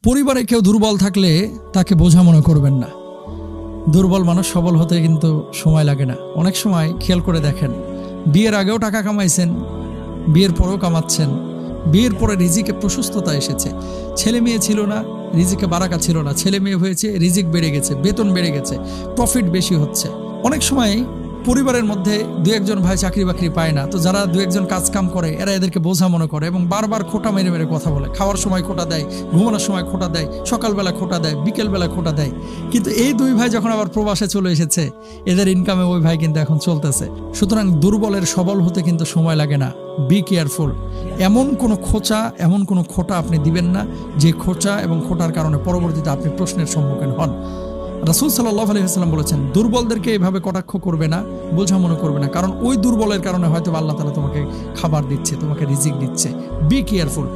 পরিবারে কেউ দুর্বল থাকলে তাকে বোঝা মনে করবেন না। দুর্বল মানুষ সবল হতে কিন্তু সময় লাগে না। অনেক সময় খেয়াল করে দেখেন, বিয়ের আগেও টাকা কামাইছেন, বিয়ের পরেও কামাচ্ছেন, বিয়ের পরে রিজিকে প্রশস্ততা এসেছে, ছেলে মেয়ে ছিল না, রিজিকে বারাকা ছিল না, ছেলে মেয়ে হয়েছে, রিজিক বেড়ে গেছে, বেতন বেড়ে গেছে, প্রফিট বেশি হচ্ছে। অনেক সময় পরিবারের মধ্যে দু একজন ভাই চাকরি বাকরি পায় না, তো যারা দু একজন কাজ কাম করে এরা এদেরকে বোঝা মনে করে এবং বারবার খোটা মেরে মেরে কথা বলে। খাওয়ার সময় খোটা দেয়, ঘুমানোর সময় খোটা দেয়, সকালবেলা খোটা দেয়, বিকেলবেলা খোটা দেয়। কিন্তু এই দুই ভাই যখন আবার প্রবাসে চলে এসেছে, এদের ইনকামে ওই ভাই কিন্তু এখন চলতেছে। সুতরাং দুর্বলের সবল হতে কিন্তু সময় লাগে না। Be careful. এমন কোনো খোঁচা, এমন কোনো খোটা আপনি দিবেন না যে খোঁচা এবং খোটার কারণে পরবর্তীতে আপনি প্রশ্নের সম্মুখীন হন। রাসূল সাল্লাল্লাহু আলাইহি ওয়াসাল্লাম বলেছেন, দুর্বলদেরকে এভাবে কটাক্ষ করবে না, বোঝা মনে করবে না, কারণ ওই দুর্বলের কারণে হয়তো আল্লাহ তাআলা তোমাকে খাবার দিচ্ছে, তোমাকে রিজিক দিচ্ছে। Be careful.